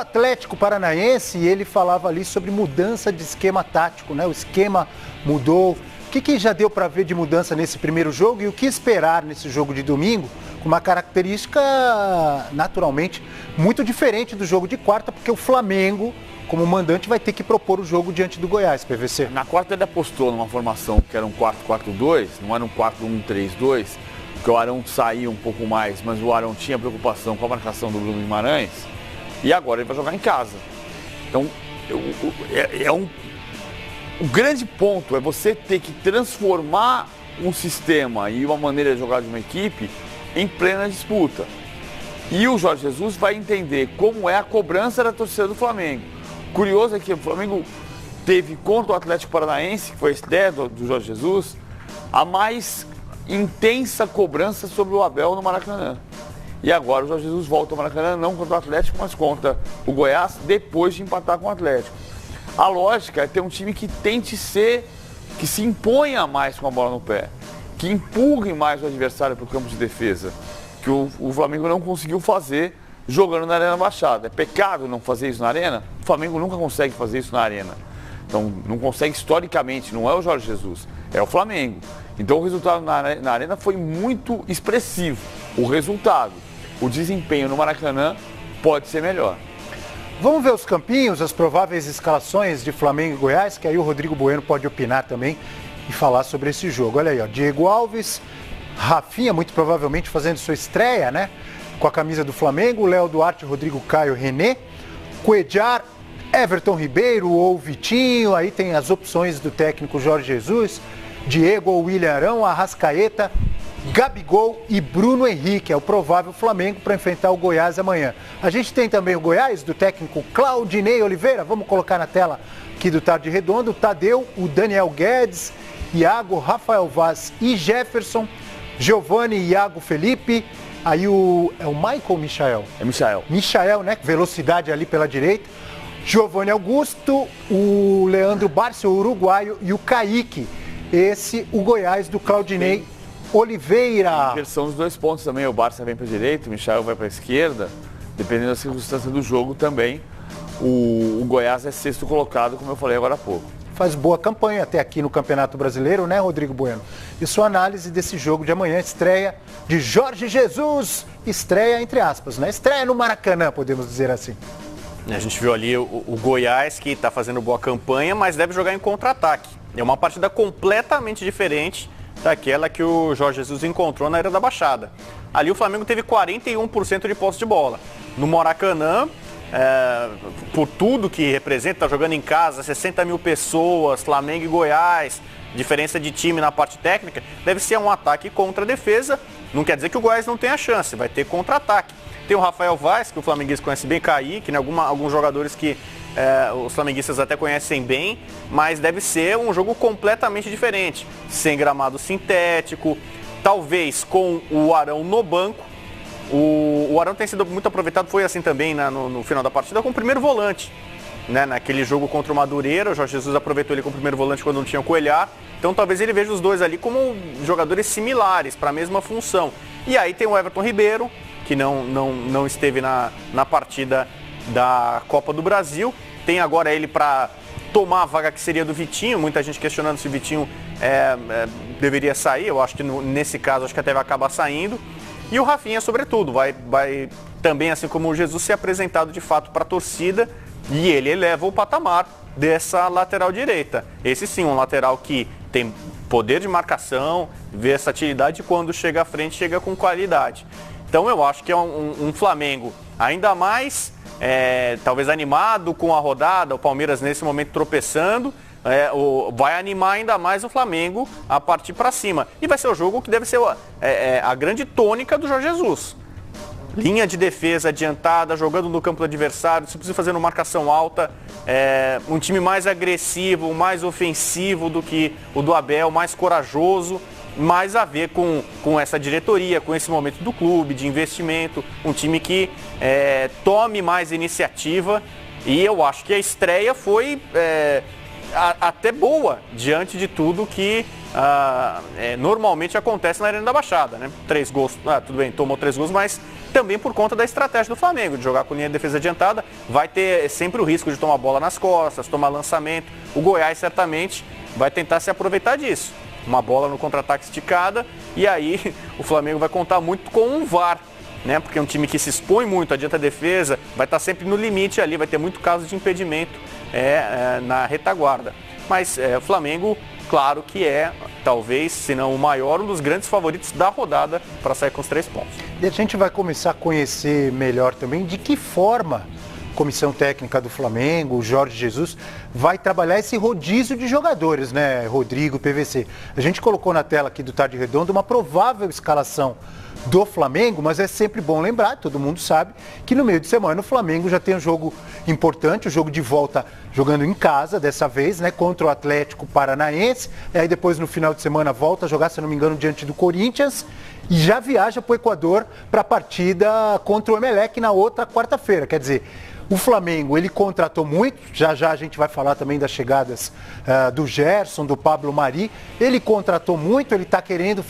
Atlético Paranaense, e ele falava ali sobre mudança de esquema tático, né? O esquema mudou. O que já deu para ver de mudança nesse primeiro jogo e o que esperar nesse jogo de domingo, com uma característica naturalmente muito diferente do jogo de quarta, porque o Flamengo, como mandante, vai ter que propor o jogo diante do Goiás, PVC. Na quarta ele apostou numa formação que era um 4-4-2, não era um 4-1-3-2, porque o Arão saía um pouco mais, mas o Arão tinha preocupação com a marcação do Bruno Guimarães, e agora ele vai jogar em casa. Então, o grande ponto é você ter que transformar um sistema e uma maneira de jogar de uma equipe em plena disputa. E o Jorge Jesus vai entender como é a cobrança da torcida do Flamengo. Curioso é que o Flamengo teve contra o Atlético Paranaense, que foi a estreia do Jorge Jesus, a mais intensa cobrança sobre o Abel no Maracanã. E agora o Jorge Jesus volta ao Maracanã, não contra o Atlético, mas contra o Goiás, depois de empatar com o Atlético. A lógica é ter um time que tente ser, que se imponha mais com a bola no pé, que empurre mais o adversário para o campo de defesa, que o Flamengo não conseguiu fazer jogando na Arena Baixada. É pecado não fazer isso na Arena? O Flamengo nunca consegue fazer isso na Arena. Então, não consegue historicamente, não é o Jorge Jesus, é o Flamengo. Então, o resultado na Arena foi muito expressivo. O resultado, o desempenho no Maracanã pode ser melhor. Vamos ver os campinhos, as prováveis escalações de Flamengo e Goiás, que aí o Rodrigo Bueno pode opinar também e falar sobre esse jogo. Olha aí, ó, Diego Alves, Rafinha, muito provavelmente fazendo sua estreia, né? Com a camisa do Flamengo, Léo Duarte, Rodrigo Caio, René, Cuéllar, Everton Ribeiro ou Vitinho, aí tem as opções do técnico Jorge Jesus, Diego ou William Arão, Arrascaeta, Gabigol e Bruno Henrique, é o provável Flamengo para enfrentar o Goiás amanhã. A gente tem também o Goiás, do técnico Claudinei Oliveira, vamos colocar na tela aqui do Tarde Redondo, Tadeu, o Daniel Guedes, Iago, Rafael Vaz e Jefferson, Giovani e Iago Felipe, aí é o Michael ou Michael? É Michael. Michael, né, velocidade ali pela direita, Giovani Augusto, o Leandro Barça, o uruguaio, e o Kaique, esse, o Goiás do Claudinei Oliveira. Inversão dos dois pontos também, o Barça vem para a direita, o Michael vai para a esquerda, dependendo da circunstância do jogo também. O Goiás é sexto colocado, como eu falei agora há pouco. Faz boa campanha até aqui no Campeonato Brasileiro, né, Rodrigo Bueno? E sua análise desse jogo de amanhã, estreia de Jorge Jesus, estreia entre aspas, né? Estreia no Maracanã, podemos dizer assim. A gente viu ali o Goiás, que está fazendo boa campanha, mas deve jogar em contra-ataque. É uma partida completamente diferente daquela que o Jorge Jesus encontrou na Era da Baixada. Ali o Flamengo teve 41% de posse de bola. No Maracanã, por tudo que representa, tá jogando em casa, 60 mil pessoas, Flamengo e Goiás, diferença de time na parte técnica, deve ser um ataque contra a defesa. Não quer dizer que o Goiás não tenha chance, vai ter contra-ataque. Tem o Rafael Vaz, que o flamenguista conhece bem, Kaique, né? Alguns jogadores que os flamenguistas até conhecem bem, mas deve ser um jogo completamente diferente, sem gramado sintético, talvez com o Arão no banco. O Arão tem sido muito aproveitado, foi assim também no final da partida, com o primeiro volante, né? Naquele jogo contra o Madureira, o Jorge Jesus aproveitou ele com o primeiro volante quando não tinha o Cuéllar, então talvez ele veja os dois ali como jogadores similares, para a mesma função. E aí tem o Everton Ribeiro, que não esteve na partida da Copa do Brasil. Tem agora ele para tomar a vaga que seria do Vitinho. Muita gente questionando se o Vitinho deveria sair. Eu acho que nesse caso, acho que até vai acabar saindo. E o Rafinha, sobretudo, vai também, assim como o Jesus, ser apresentado de fato para a torcida. E ele eleva o patamar dessa lateral direita. Esse sim, um lateral que tem poder de marcação, versatilidade, e quando chega à frente, chega com qualidade. Então eu acho que é um Flamengo ainda mais, talvez animado com a rodada, o Palmeiras nesse momento tropeçando, vai animar ainda mais o Flamengo a partir para cima. E vai ser o jogo que deve ser a grande tônica do Jorge Jesus. Linha de defesa adiantada, jogando no campo do adversário, se possível fazendo marcação alta, um time mais agressivo, mais ofensivo do que o do Abel, mais corajoso. Mais a ver com essa diretoria, com esse momento do clube, de investimento, um time que tome mais iniciativa, e eu acho que a estreia foi até boa, diante de tudo que normalmente acontece na Arena da Baixada, né? 3 gols, tudo bem, tomou 3 gols, mas também por conta da estratégia do Flamengo, de jogar com linha de defesa adiantada, vai ter sempre o risco de tomar bola nas costas, tomar lançamento. O Goiás certamente vai tentar se aproveitar disso. Uma bola no contra-ataque esticada e aí o Flamengo vai contar muito com um VAR, né? Porque é um time que se expõe muito, adianta a defesa, vai estar sempre no limite ali, vai ter muito caso de impedimento na retaguarda. Mas o Flamengo, claro que é, talvez, se não o maior, um dos grandes favoritos da rodada para sair com os 3 pontos. E a gente vai começar a conhecer melhor também de que forma a comissão técnica do Flamengo, o Jorge Jesus, vai trabalhar esse rodízio de jogadores, né, Rodrigo, PVC. A gente colocou na tela aqui do Tarde Redonda uma provável escalação do Flamengo, mas é sempre bom lembrar, todo mundo sabe, que no meio de semana o Flamengo já tem um jogo importante, o jogo de volta jogando em casa, dessa vez, né, contra o Atlético Paranaense, e aí depois no final de semana volta a jogar, se não me engano, diante do Corinthians, e já viaja para o Equador para a partida contra o Emelec na outra quarta-feira, quer dizer, o Flamengo, ele contratou muito, já a gente vai falar também das chegadas do Gerson, do Pablo Mari, ele contratou muito, ele está querendo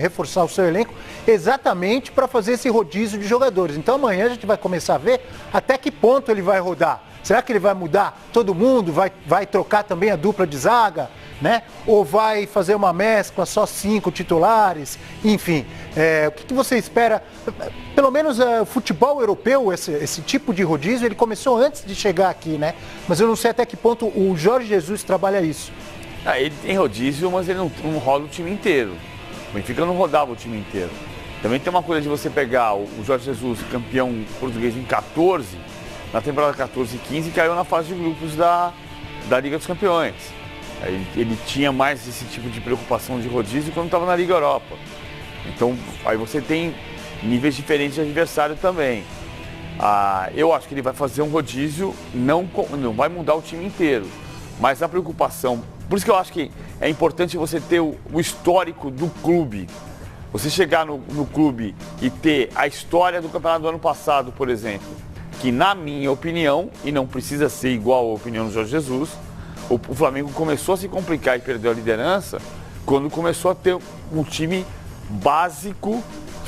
reforçar o seu elenco exatamente para fazer esse rodízio de jogadores. Então amanhã a gente vai começar a ver até que ponto ele vai rodar. Será que ele vai mudar todo mundo? Vai trocar também a dupla de zaga? Né? Ou vai fazer uma mescla, só 5 titulares? Enfim, o que você espera? Pelo menos o futebol europeu, esse tipo de rodízio, ele começou antes de chegar aqui, né? Mas eu não sei até que ponto o Jorge Jesus trabalha isso. Ele tem rodízio, mas ele não roda o time inteiro. O Benfica não rodava o time inteiro. Também tem uma coisa de você pegar o Jorge Jesus, campeão português em 14, na temporada 14 e 15, caiu na fase de grupos da Liga dos Campeões. Ele tinha mais esse tipo de preocupação de rodízio quando estava na Liga Europa. Então, aí você tem níveis diferentes de adversário também. Eu acho que ele vai fazer um rodízio, não vai mudar o time inteiro. Mas a preocupação, por isso que eu acho que é importante você ter o histórico do clube. Você chegar no clube e ter a história do campeonato do ano passado, por exemplo, que na minha opinião, e não precisa ser igual à opinião do Jorge Jesus, o Flamengo começou a se complicar e perdeu a liderança quando começou a ter um time básico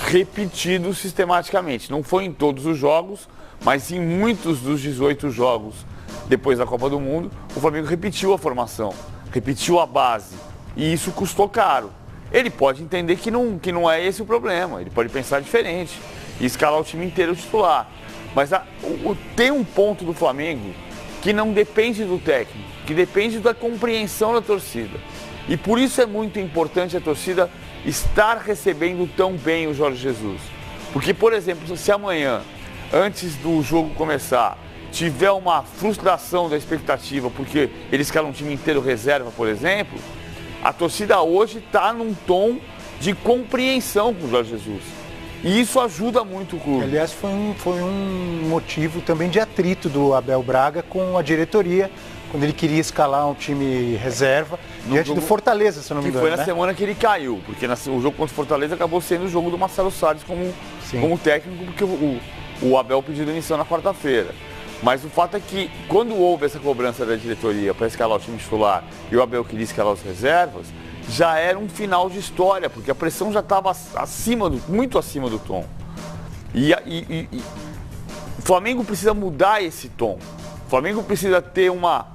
repetido sistematicamente. Não foi em todos os jogos, mas em muitos dos 18 jogos depois da Copa do Mundo, o Flamengo repetiu a formação, repetiu a base. E isso custou caro. Ele pode entender que não é esse o problema, ele pode pensar diferente e escalar o time inteiro titular. Mas tem um ponto do Flamengo que não depende do técnico, que depende da compreensão da torcida. E por isso é muito importante a torcida estar recebendo tão bem o Jorge Jesus. Porque, por exemplo, se amanhã, antes do jogo começar, tiver uma frustração da expectativa, porque eles escalam um time inteiro reserva, por exemplo, a torcida hoje está num tom de compreensão com o Jorge Jesus. E isso ajuda muito o clube. Aliás, foi um motivo também de atrito do Abel Braga com a diretoria, quando ele queria escalar um time reserva, diante do Fortaleza, se não me engano. Que foi na semana que ele caiu, porque o jogo contra o Fortaleza acabou sendo o jogo do Marcelo Salles como técnico, porque o Abel pediu demissão na quarta-feira. Mas o fato é que, quando houve essa cobrança da diretoria para escalar o time titular e o Abel queria escalar os reservas, já era um final de história, porque a pressão já estava muito acima do tom. E o Flamengo precisa mudar esse tom. O Flamengo precisa ter uma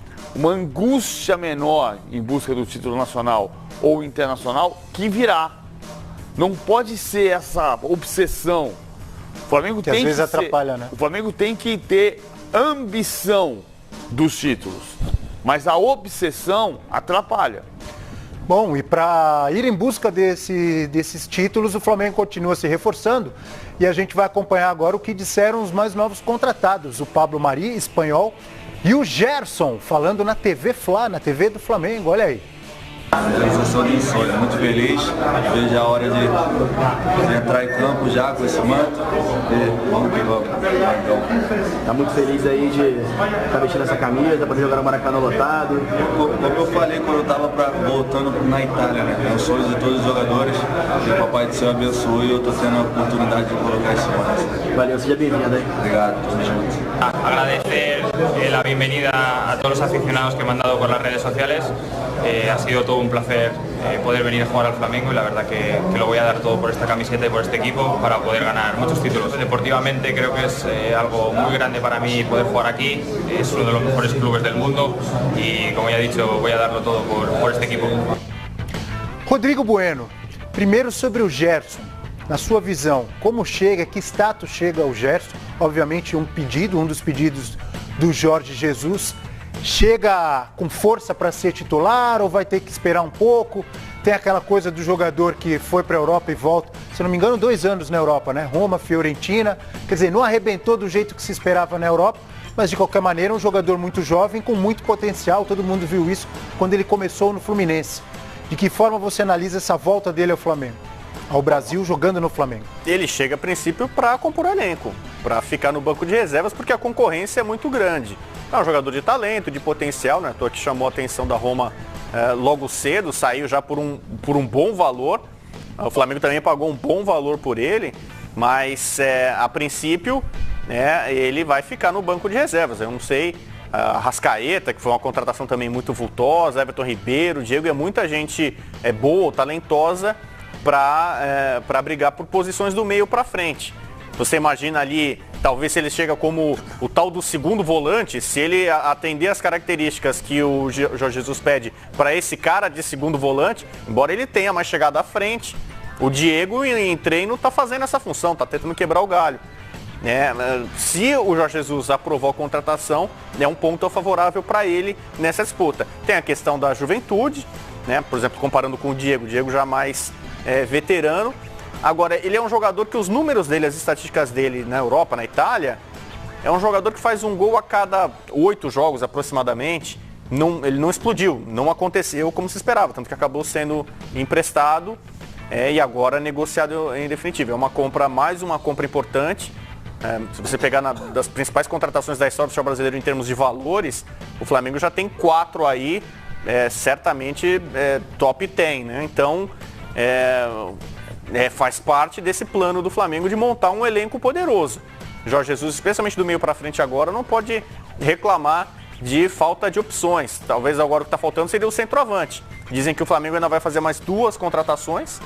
angústia menor em busca do título nacional ou internacional que virá. Não pode ser essa obsessão. O Flamengo que às vezes atrapalha, né? O Flamengo tem que ter ambição dos títulos, mas a obsessão atrapalha. Bom, e para ir em busca desses títulos, o Flamengo continua se reforçando e a gente vai acompanhar agora o que disseram os mais novos contratados, o Pablo Mari, espanhol, e o Gerson, falando na TV Fla, na TV do Flamengo, olha aí. Realização de insônia, muito feliz, vejo a hora de entrar em campo já com esse manto e vamos que vamos. Tá muito feliz aí de estar vestindo essa camisa, para jogar no Maracanã lotado? Como eu falei quando eu estava voltando na Itália, né? É um sonho de todos os jogadores, que o Papai do Céu abençoe e eu estou tendo a oportunidade de colocar esse manto. Valeu, seja bem-vindo aí. Obrigado, tamo junto. Agradecer la bienvenida a todos los aficionados que me han dado por las redes sociales. Ha sido todo un placer poder venir a jugar al Flamengo y la verdad que lo voy a dar todo por esta camiseta y por este equipo para poder ganar muchos títulos. Deportivamente creo que es algo muy grande para mí poder jugar aquí, es uno de los mejores clubes del mundo y como ya he dicho voy a darlo todo por este equipo. Rodrigo Bueno, primeiro sobre o Gerson. Na sua visão, como chega, que status chega ao Gerson? Obviamente um dos pedidos do Jorge Jesus. Chega com força para ser titular ou vai ter que esperar um pouco? Tem aquela coisa do jogador que foi para a Europa e volta, se não me engano, 2 anos na Europa, né? Roma, Fiorentina, quer dizer, não arrebentou do jeito que se esperava na Europa, mas de qualquer maneira um jogador muito jovem, com muito potencial, todo mundo viu isso quando ele começou no Fluminense. De que forma você analisa essa volta dele ao Flamengo? Ao Brasil, jogando no Flamengo? Ele chega a princípio para compor elenco, para ficar no banco de reservas, porque a concorrência é muito grande. É um jogador de talento, de potencial, né? Que chamou a atenção da Roma logo cedo, saiu já por um bom valor. O Flamengo também pagou um bom valor por ele, mas a princípio ele vai ficar no banco de reservas. Eu não sei, Arrascaeta, que foi uma contratação também muito vultosa, Everton Ribeiro, Diego, é muita gente boa, talentosa para brigar por posições do meio para frente. Você imagina ali, talvez se ele chega como o tal do segundo volante, se ele atender as características que o Jorge Jesus pede para esse cara de segundo volante, embora ele tenha mais chegada à frente, o Diego em treino está fazendo essa função, está tentando quebrar o galho. Se o Jorge Jesus aprovar a contratação, é um ponto favorável para ele nessa disputa. Tem a questão da juventude, né? Por exemplo, comparando com o Diego já mais veterano. Agora, ele é um jogador que os números dele, as estatísticas dele na Europa, na Itália, é um jogador que faz um gol a cada 8 jogos aproximadamente. Ele não explodiu, não aconteceu como se esperava, tanto que acabou sendo emprestado e agora negociado em definitivo. É uma compra, mais uma compra importante. Se você pegar das principais contratações da história do futebol brasileiro em termos de valores, o Flamengo já tem 4 aí, certamente top 10, né? Então, faz parte desse plano do Flamengo de montar um elenco poderoso. Jorge Jesus, especialmente do meio para frente agora, não pode reclamar de falta de opções. Talvez agora o que está faltando seria o centroavante. Dizem que o Flamengo ainda vai fazer mais 2 contratações.